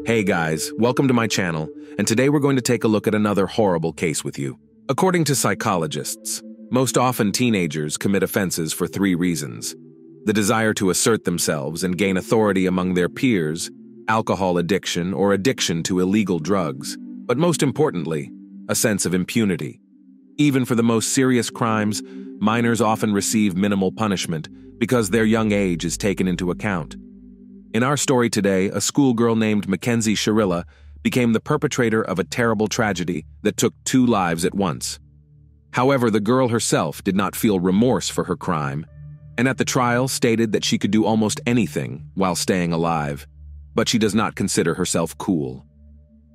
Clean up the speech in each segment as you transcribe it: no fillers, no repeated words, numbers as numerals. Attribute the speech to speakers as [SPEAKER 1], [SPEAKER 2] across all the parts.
[SPEAKER 1] Hey guys, welcome to my channel, and today we're going to take a look at another horrible case with you. According to psychologists, most often teenagers commit offenses for three reasons: the desire to assert themselves and gain authority among their peers, alcohol addiction, or addiction to illegal drugs, but most importantly, a sense of impunity. Even for the most serious crimes, minors often receive minimal punishment because their young age is taken into account. In our story today, a schoolgirl named Mackenzie Shirilla became the perpetrator of a terrible tragedy that took 2 lives at once. However, the girl herself did not feel remorse for her crime, and at the trial stated that she could do almost anything while staying alive, but she does not consider herself cool.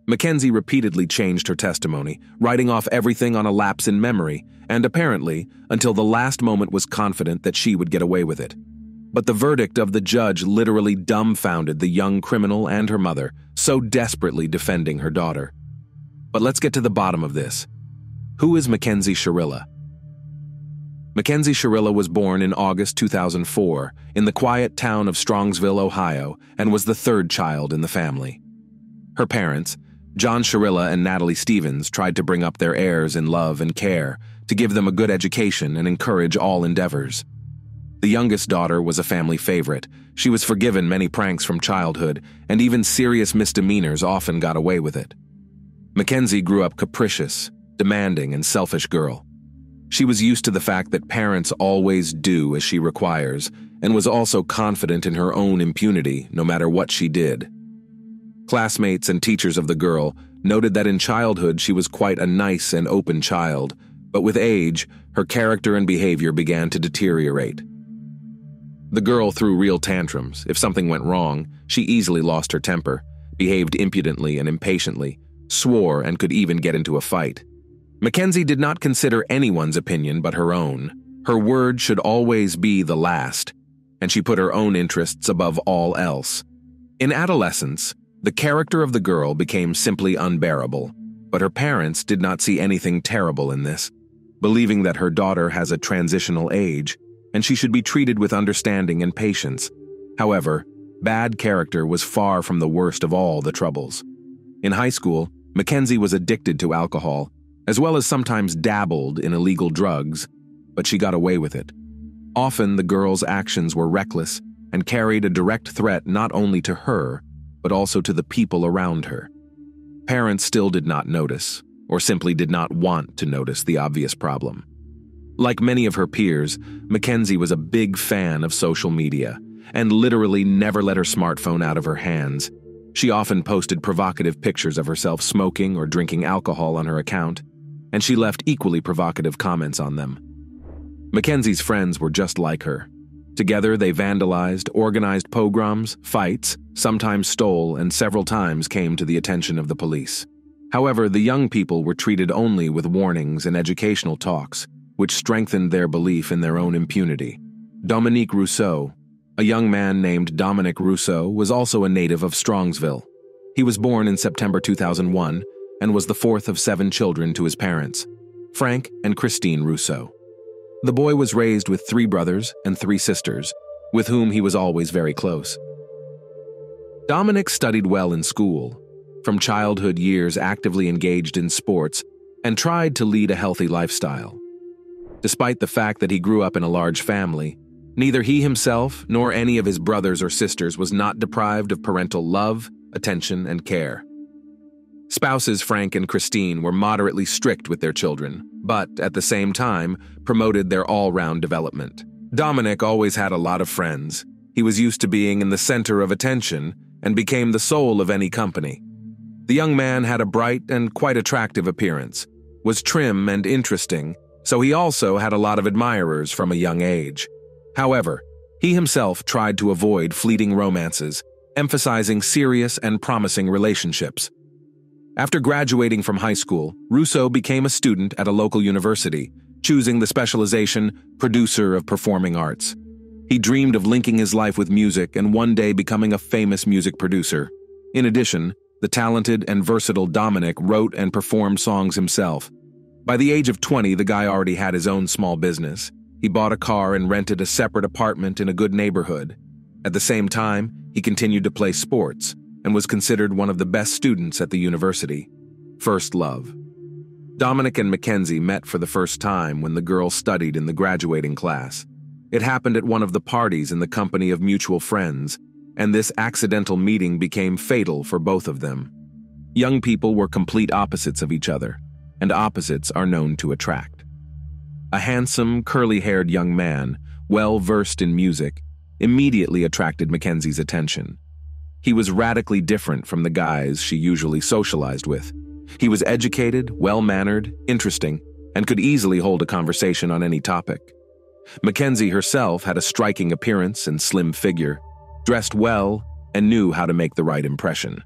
[SPEAKER 1] Mackenzie repeatedly changed her testimony, writing off everything on a lapse in memory, and apparently, until the last moment was confident that she would get away with it. But the verdict of the judge literally dumbfounded the young criminal and her mother, so desperately defending her daughter. But let's get to the bottom of this. Who is Mackenzie Shirilla? Mackenzie Shirilla was born in August 2004 in the quiet town of Strongsville, Ohio, and was the 3rd child in the family. Her parents, John Shirilla and Natalie Stevens, tried to bring up their heirs in love and care, to give them a good education and encourage all endeavors. The youngest daughter was a family favorite. She was forgiven many pranks from childhood, and even serious misdemeanors often got away with it. Mackenzie grew up capricious, demanding, and selfish girl. She was used to the fact that parents always do as she requires, and was also confident in her own impunity, no matter what she did. Classmates and teachers of the girl noted that in childhood she was quite a nice and open child, but with age, her character and behavior began to deteriorate. The girl threw real tantrums. If something went wrong, she easily lost her temper, behaved impudently and impatiently, swore, and could even get into a fight. Mackenzie did not consider anyone's opinion but her own. Her word should always be the last, and she put her own interests above all else. In adolescence, the character of the girl became simply unbearable, but her parents did not see anything terrible in this, believing that her daughter has a transitional age, and she should be treated with understanding and patience. However, bad character was far from the worst of all the troubles. In high school, Mackenzie was addicted to alcohol, as well as sometimes dabbled in illegal drugs, but she got away with it. Often the girl's actions were reckless and carried a direct threat not only to her, but also to the people around her. Parents still did not notice, or simply did not want to notice the obvious problem. Like many of her peers, Mackenzie was a big fan of social media and literally never let her smartphone out of her hands. She often posted provocative pictures of herself smoking or drinking alcohol on her account, and she left equally provocative comments on them. Mackenzie's friends were just like her. Together, they vandalized, organized pogroms, fights, sometimes stole, and several times came to the attention of the police. However, the young people were treated only with warnings and educational talks, which strengthened their belief in their own impunity. Dominique Rousseau, a young man named Dominic Rousseau, was also a native of Strongsville. He was born in September 2001 and was the 4th of 7 children to his parents, Frank and Christine Rousseau. The boy was raised with 3 brothers and 3 sisters, with whom he was always very close. Dominic studied well in school, from childhood years actively engaged in sports, and tried to lead a healthy lifestyle. Despite the fact that he grew up in a large family, neither he himself nor any of his brothers or sisters was not deprived of parental love, attention, and care. Spouses Frank and Christine were moderately strict with their children, but at the same time promoted their all-round development. Dominic always had a lot of friends. He was used to being in the center of attention and became the soul of any company. The young man had a bright and quite attractive appearance, was trim and interesting, so he also had a lot of admirers from a young age. However, he himself tried to avoid fleeting romances, emphasizing serious and promising relationships. After graduating from high school, Rousseau became a student at a local university, choosing the specialization producer of performing arts. He dreamed of linking his life with music and one day becoming a famous music producer. In addition, the talented and versatile Dominic wrote and performed songs himself. By the age of 20, the guy already had his own small business. He bought a car and rented a separate apartment in a good neighborhood. At the same time, he continued to play sports, and was considered one of the best students at the university. First love. Dominic and Mackenzie met for the first time when the girl studied in the graduating class. It happened at one of the parties in the company of mutual friends, and this accidental meeting became fatal for both of them. Young people were complete opposites of each other, and opposites are known to attract. A handsome, curly-haired young man, well-versed in music, immediately attracted Mackenzie's attention. He was radically different from the guys she usually socialized with. He was educated, well-mannered, interesting, and could easily hold a conversation on any topic. Mackenzie herself had a striking appearance and slim figure, dressed well, and knew how to make the right impression.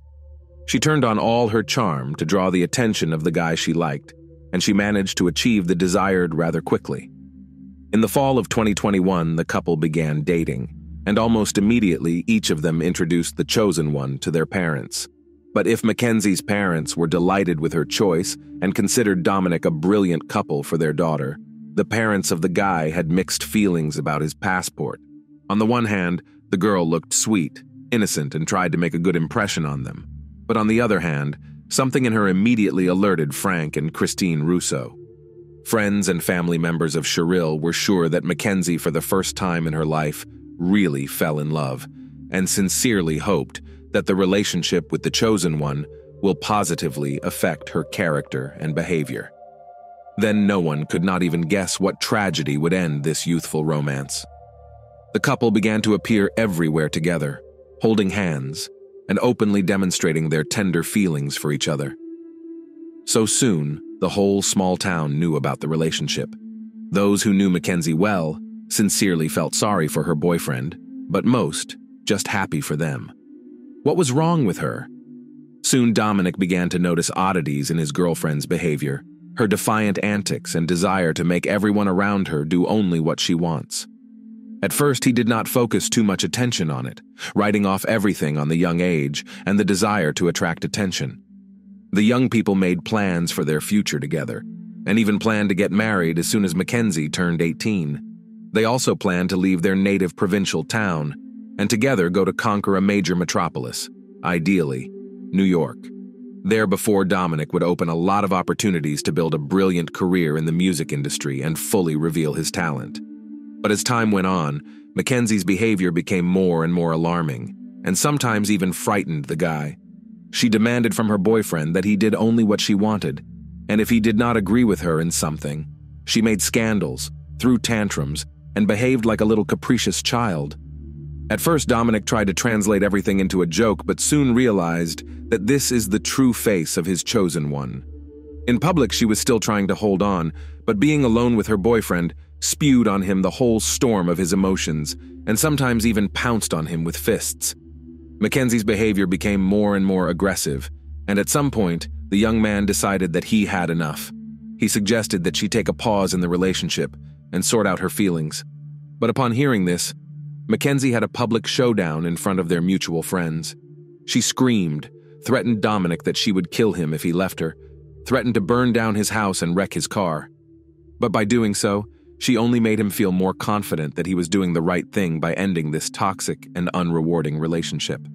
[SPEAKER 1] She turned on all her charm to draw the attention of the guy she liked, and she managed to achieve the desired rather quickly. In the fall of 2021, the couple began dating, and almost immediately each of them introduced the chosen one to their parents. But if Mackenzie's parents were delighted with her choice and considered Dominic a brilliant couple for their daughter, the parents of the guy had mixed feelings about his passport. On the one hand, the girl looked sweet, innocent, and tried to make a good impression on them. But on the other hand, something in her immediately alerted Frank and Christine Russo. Friends and family members of Shirilla were sure that Mackenzie, for the first time in her life, really fell in love, and sincerely hoped that the relationship with the chosen one will positively affect her character and behavior. Then no one could not even guess what tragedy would end this youthful romance. The couple began to appear everywhere together, holding hands, and openly demonstrating their tender feelings for each other. So soon, the whole small town knew about the relationship. Those who knew Mackenzie well sincerely felt sorry for her boyfriend, but most just happy for them. What was wrong with her? Soon Dominic began to notice oddities in his girlfriend's behavior, her defiant antics and desire to make everyone around her do only what she wants. At first, he did not focus too much attention on it, writing off everything on the young age and the desire to attract attention. The young people made plans for their future together, and even planned to get married as soon as Mackenzie turned 18. They also planned to leave their native provincial town and together go to conquer a major metropolis, ideally, New York. There before Dominic would open a lot of opportunities to build a brilliant career in the music industry and fully reveal his talent. But as time went on, Mackenzie's behavior became more and more alarming, and sometimes even frightened the guy. She demanded from her boyfriend that he did only what she wanted, and if he did not agree with her in something, she made scandals, threw tantrums, and behaved like a little capricious child. At first, Dominic tried to translate everything into a joke, but soon realized that this is the true face of his chosen one. In public, she was still trying to hold on, but being alone with her boyfriend spewed on him the whole storm of his emotions, and sometimes even pounced on him with fists. Mackenzie's behavior became more and more aggressive, and at some point, the young man decided that he had enough. He suggested that she take a pause in the relationship and sort out her feelings. But upon hearing this, Mackenzie had a public showdown in front of their mutual friends. She screamed, threatened Dominic that she would kill him if he left her, threatened to burn down his house and wreck his car. But by doing so, she only made him feel more confident that he was doing the right thing by ending this toxic and unrewarding relationship.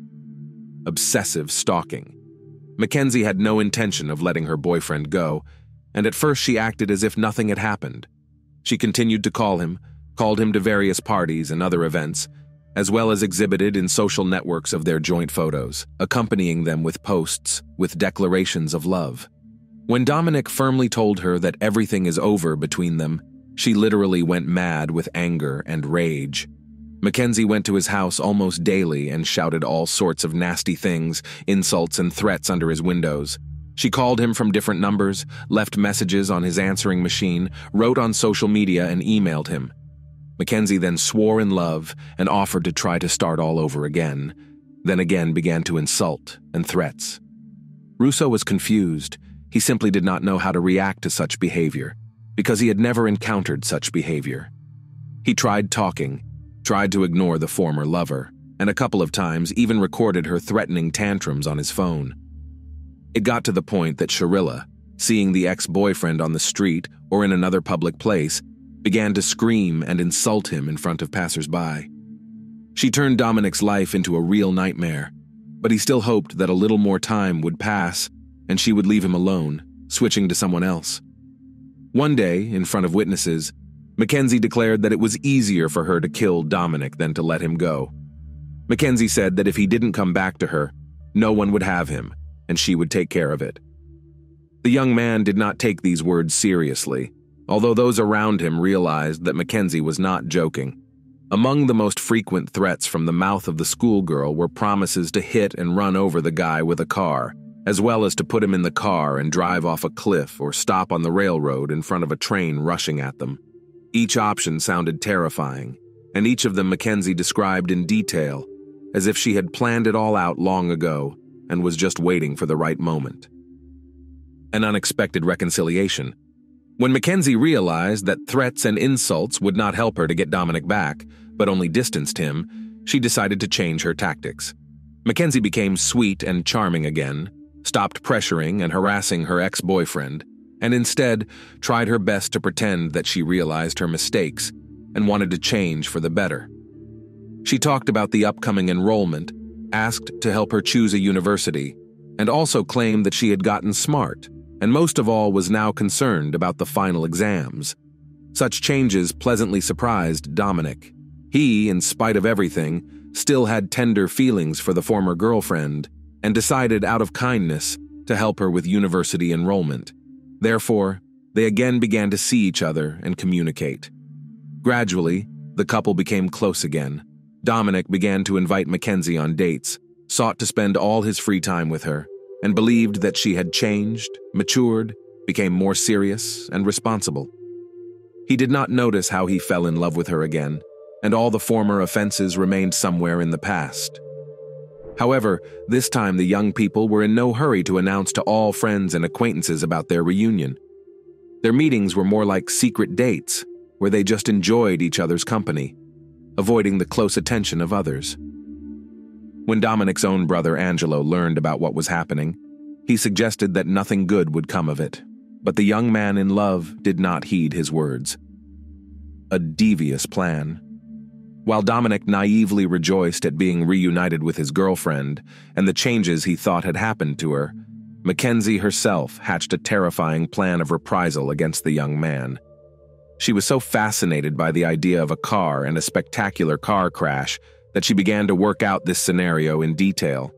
[SPEAKER 1] Obsessive stalking. Mackenzie had no intention of letting her boyfriend go, and at first she acted as if nothing had happened. She continued to called him to various parties and other events, as well as exhibited in social networks of their joint photos, accompanying them with posts with declarations of love. When Dominic firmly told her that everything is over between them, she literally went mad with anger and rage. Mackenzie went to his house almost daily and shouted all sorts of nasty things, insults and threats under his windows. She called him from different numbers, left messages on his answering machine, wrote on social media and emailed him. Mackenzie then swore in love and offered to try to start all over again, then again began to insult and threats. Russo was confused. He simply did not know how to react to such behavior, because he had never encountered such behavior. He tried talking, tried to ignore the former lover, and a couple of times even recorded her threatening tantrums on his phone. It got to the point that Shirilla, seeing the ex-boyfriend on the street or in another public place, began to scream and insult him in front of passers-by. She turned Dominic's life into a real nightmare. but he still hoped that a little more time would pass and she would leave him alone, switching to someone else. One day, in front of witnesses, Mackenzie declared that it was easier for her to kill Dominic than to let him go. Mackenzie said that if he didn't come back to her, no one would have him, and she would take care of it. The young man did not take these words seriously, although those around him realized that Mackenzie was not joking. Among the most frequent threats from the mouth of the schoolgirl were promises to hit and run over the guy with a car, as well as to put him in the car and drive off a cliff or stop on the railroad in front of a train rushing at them. Each option sounded terrifying, and each of them Mackenzie described in detail, as if she had planned it all out long ago and was just waiting for the right moment. An unexpected reconciliation. When Mackenzie realized that threats and insults would not help her to get Dominic back, but only distanced him, she decided to change her tactics. Mackenzie became sweet and charming again, stopped pressuring and harassing her ex-boyfriend, and instead tried her best to pretend that she realized her mistakes and wanted to change for the better. She talked about the upcoming enrollment, asked to help her choose a university, and also claimed that she had gotten smart, and most of all was now concerned about the final exams. Such changes pleasantly surprised Dominic. He, in spite of everything, still had tender feelings for the former girlfriend and decided out of kindness to help her with university enrollment. Therefore, they again began to see each other and communicate. Gradually, the couple became close again. Dominic began to invite Mackenzie on dates, sought to spend all his free time with her, and believed that she had changed, matured, became more serious and responsible. He did not notice how he fell in love with her again, and all the former offenses remained somewhere in the past. However, this time the young people were in no hurry to announce to all friends and acquaintances about their reunion. Their meetings were more like secret dates, where they just enjoyed each other's company, avoiding the close attention of others. When Dominic's own brother Angelo learned about what was happening, he suggested that nothing good would come of it, but the young man in love did not heed his words. A devious plan. While Dominic naively rejoiced at being reunited with his girlfriend and the changes he thought had happened to her, Mackenzie herself hatched a terrifying plan of reprisal against the young man. She was so fascinated by the idea of a car and a spectacular car crash that she began to work out this scenario in detail.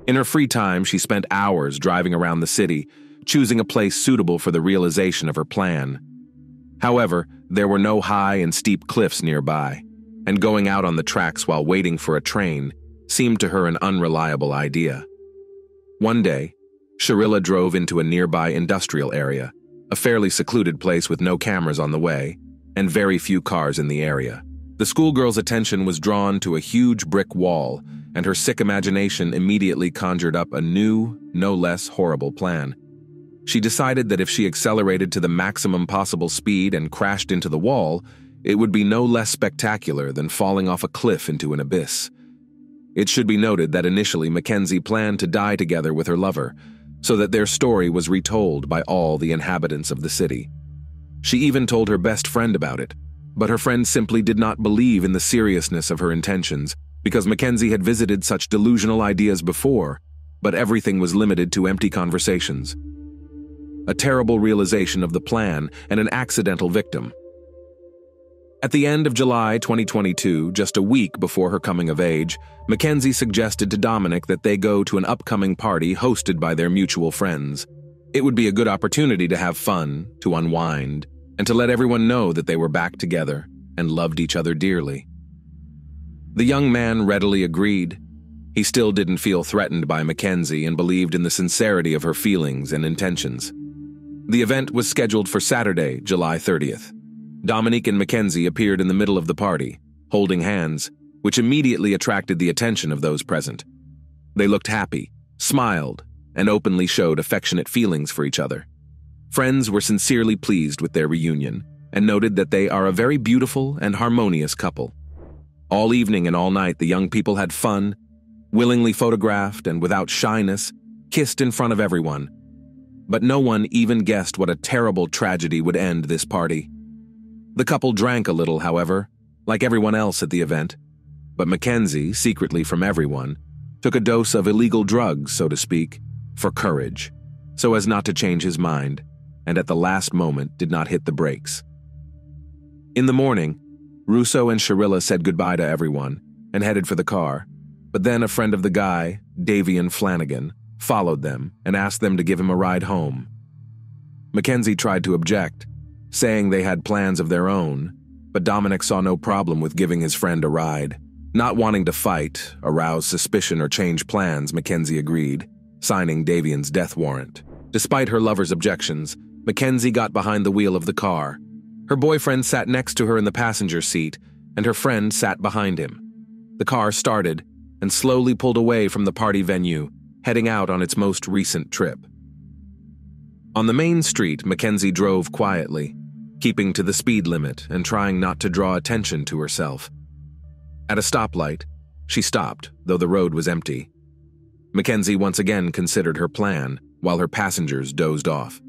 [SPEAKER 1] In her free time, she spent hours driving around the city, choosing a place suitable for the realization of her plan. However, there were no high and steep cliffs nearby, and going out on the tracks while waiting for a train seemed to her an unreliable idea. One day, Shirilla drove into a nearby industrial area, a fairly secluded place with no cameras on the way, and very few cars in the area. The schoolgirl's attention was drawn to a huge brick wall, and her sick imagination immediately conjured up a new, no less horrible plan. She decided that if she accelerated to the maximum possible speed and crashed into the wall, it would be no less spectacular than falling off a cliff into an abyss. It should be noted that initially Mackenzie planned to die together with her lover, so that their story was retold by all the inhabitants of the city. She even told her best friend about it, but her friend simply did not believe in the seriousness of her intentions because Mackenzie had visited such delusional ideas before, but everything was limited to empty conversations. A terrible realization of the plan and an accidental victim. At the end of July 2022, just a week before her coming of age, Mackenzie suggested to Dominic that they go to an upcoming party hosted by their mutual friends. It would be a good opportunity to have fun, to unwind, and to let everyone know that they were back together and loved each other dearly. The young man readily agreed. He still didn't feel threatened by Mackenzie and believed in the sincerity of her feelings and intentions. The event was scheduled for Saturday, July 30th. Dominic and Mackenzie appeared in the middle of the party, holding hands, which immediately attracted the attention of those present. They looked happy, smiled, and openly showed affectionate feelings for each other. Friends were sincerely pleased with their reunion and noted that they are a very beautiful and harmonious couple. All evening and all night, the young people had fun, willingly photographed and without shyness, kissed in front of everyone. But no one even guessed what a terrible tragedy would end this party. The couple drank a little, however, like everyone else at the event, but Mackenzie, secretly from everyone, took a dose of illegal drugs, so to speak, for courage, so as not to change his mind, and at the last moment did not hit the brakes. In the morning, Russo and Shirilla said goodbye to everyone and headed for the car, but then a friend of the guy, Davian Flanagan, followed them and asked them to give him a ride home. Mackenzie tried to object, saying they had plans of their own, but Dominic saw no problem with giving his friend a ride. Not wanting to fight, arouse suspicion, or change plans, Mackenzie agreed, signing Davian's death warrant. Despite her lover's objections, Mackenzie got behind the wheel of the car. Her boyfriend sat next to her in the passenger seat, and her friend sat behind him. The car started and slowly pulled away from the party venue, heading out on its most recent trip. On the main street, Mackenzie drove quietly, keeping to the speed limit and trying not to draw attention to herself. At a stoplight, she stopped, though the road was empty. Mackenzie once again considered her plan, while her passengers dozed off.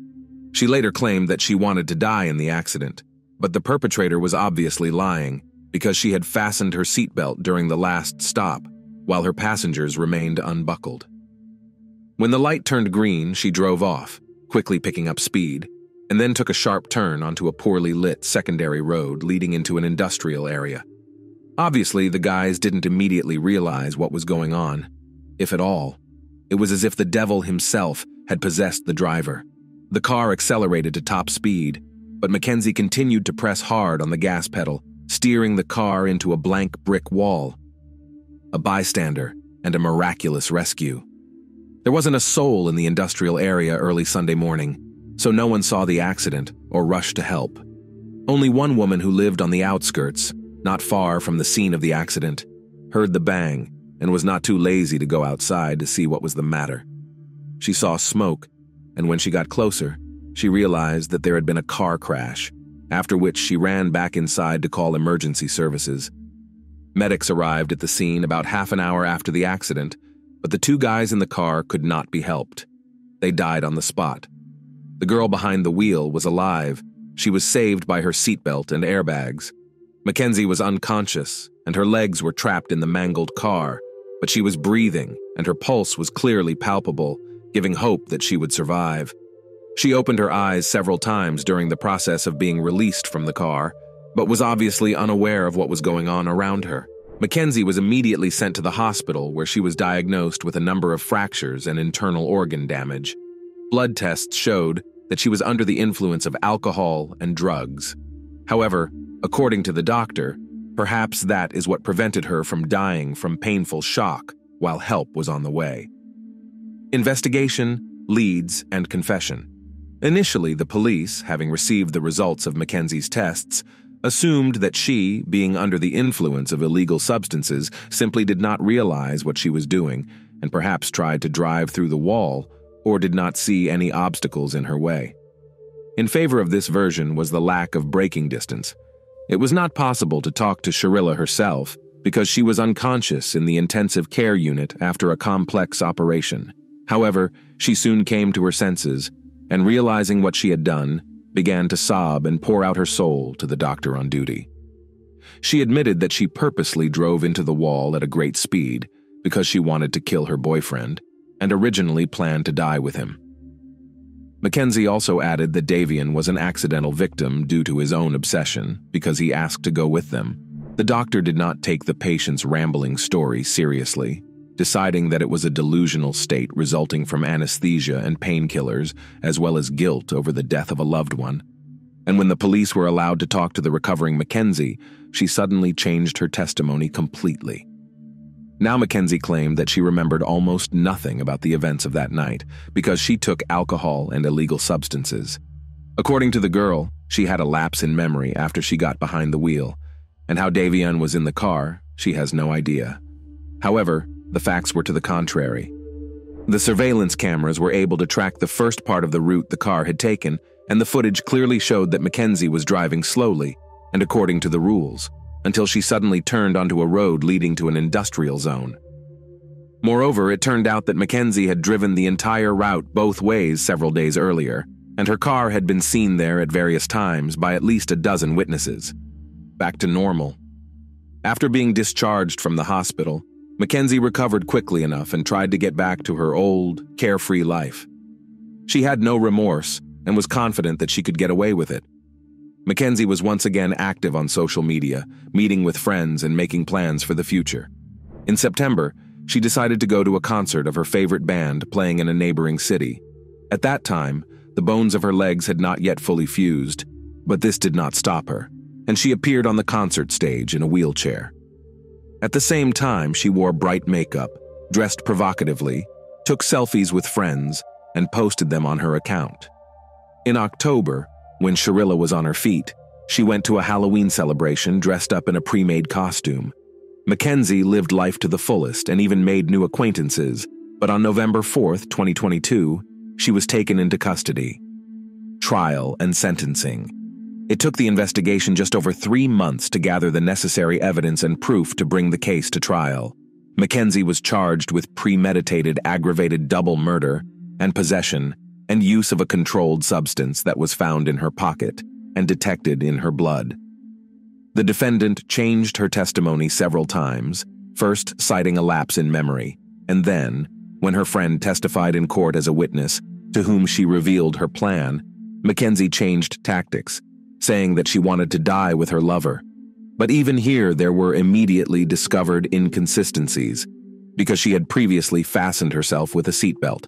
[SPEAKER 1] She later claimed that she wanted to die in the accident, but the perpetrator was obviously lying because she had fastened her seatbelt during the last stop, while her passengers remained unbuckled. When the light turned green, she drove off, quickly picking up speed, and then took a sharp turn onto a poorly lit secondary road leading into an industrial area. Obviously, the guys didn't immediately realize what was going on, if at all. It was as if the devil himself had possessed the driver. The car accelerated to top speed, but Mackenzie continued to press hard on the gas pedal, steering the car into a blank brick wall. A bystander and a miraculous rescue. There wasn't a soul in the industrial area early Sunday morning, so no one saw the accident or rushed to help. Only one woman who lived on the outskirts, not far from the scene of the accident, heard the bang and was not too lazy to go outside to see what was the matter. She saw smoke, and when she got closer, she realized that there had been a car crash, after which she ran back inside to call emergency services. Medics arrived at the scene about half an hour after the accident, but the two guys in the car could not be helped. They died on the spot. The girl behind the wheel was alive. She was saved by her seatbelt and airbags. Mackenzie was unconscious, and her legs were trapped in the mangled car, but she was breathing, and her pulse was clearly palpable, giving hope that she would survive. She opened her eyes several times during the process of being released from the car, but was obviously unaware of what was going on around her. Mackenzie was immediately sent to the hospital, where she was diagnosed with a number of fractures and internal organ damage. Blood tests showed that she was under the influence of alcohol and drugs. However, according to the doctor, perhaps that is what prevented her from dying from painful shock while help was on the way. Investigation, leads, and confession. Initially, the police, having received the results of Mackenzie's tests, assumed that she, being under the influence of illegal substances, simply did not realize what she was doing and perhaps tried to drive through the wall or did not see any obstacles in her way. In favor of this version was the lack of braking distance. It was not possible to talk to Shirilla herself because she was unconscious in the intensive care unit after a complex operation. However, she soon came to her senses and, realizing what she had done, began to sob and pour out her soul to the doctor on duty. She admitted that she purposely drove into the wall at a great speed because she wanted to kill her boyfriend and originally planned to die with him. Mackenzie also added that Davian was an accidental victim due to his own obsession because he asked to go with them. The doctor did not take the patient's rambling story seriously, deciding that it was a delusional state resulting from anesthesia and painkillers, as well as guilt over the death of a loved one. And when the police were allowed to talk to the recovering Mackenzie, she suddenly changed her testimony completely. Now Mackenzie claimed that she remembered almost nothing about the events of that night because she took alcohol and illegal substances. According to the girl, she had a lapse in memory after she got behind the wheel, and how Davian was in the car, she has no idea. However, the facts were to the contrary. The surveillance cameras were able to track the first part of the route the car had taken, and the footage clearly showed that Mackenzie was driving slowly, and according to the rules, until she suddenly turned onto a road leading to an industrial zone. Moreover, it turned out that Mackenzie had driven the entire route both ways several days earlier, and her car had been seen there at various times by at least a dozen witnesses. Back to normal. After being discharged from the hospital, Mackenzie recovered quickly enough and tried to get back to her old, carefree life. She had no remorse and was confident that she could get away with it. Mackenzie was once again active on social media, meeting with friends and making plans for the future. In September, she decided to go to a concert of her favorite band playing in a neighboring city. At that time, the bones of her legs had not yet fully fused, but this did not stop her, and she appeared on the concert stage in a wheelchair. At the same time, she wore bright makeup, dressed provocatively, took selfies with friends, and posted them on her account. In October, when Shirilla was on her feet, she went to a Halloween celebration dressed up in a pre-made costume. Mackenzie lived life to the fullest and even made new acquaintances, but on November 4th, 2022, she was taken into custody. Trial and sentencing. It took the investigation just over 3 months to gather the necessary evidence and proof to bring the case to trial. Mackenzie was charged with premeditated aggravated double murder and possession and use of a controlled substance that was found in her pocket and detected in her blood. The defendant changed her testimony several times, first citing a lapse in memory, and then, when her friend testified in court as a witness, to whom she revealed her plan, Mackenzie changed tactics, saying that she wanted to die with her lover. But even here there were immediately discovered inconsistencies, because she had previously fastened herself with a seatbelt.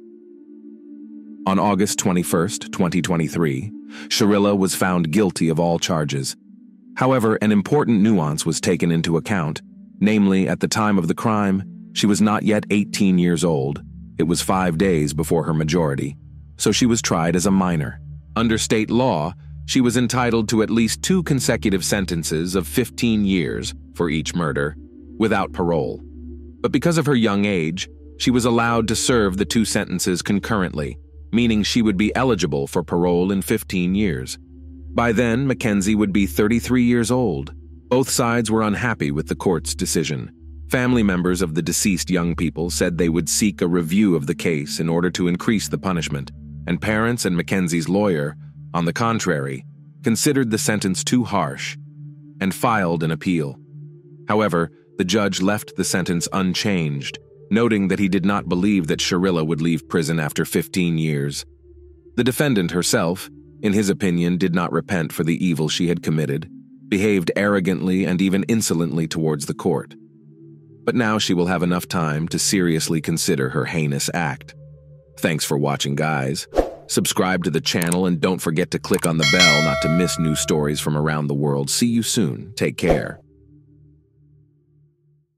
[SPEAKER 1] On August 21st, 2023, Shirilla was found guilty of all charges. However, an important nuance was taken into account, namely, at the time of the crime, she was not yet 18 years old. It was 5 days before her majority, so she was tried as a minor. Under state law, she was entitled to at least 2 consecutive sentences of 15 years for each murder, without parole. But because of her young age, she was allowed to serve the 2 sentences concurrently, meaning she would be eligible for parole in 15 years. By then, Mackenzie would be 33 years old. Both sides were unhappy with the court's decision. Family members of the deceased young people said they would seek a review of the case in order to increase the punishment, and parents and Mackenzie's lawyer, on the contrary, considered the sentence too harsh and filed an appeal. However, the judge left the sentence unchanged, noting that he did not believe that Shirilla would leave prison after 15 years. The defendant herself, in his opinion, did not repent for the evil she had committed, behaved arrogantly and even insolently towards the court. But now she will have enough time to seriously consider her heinous act. Thanks for watching, guys. Subscribe to the channel and don't forget to click on the bell not to miss new stories from around the world. See you soon. Take care.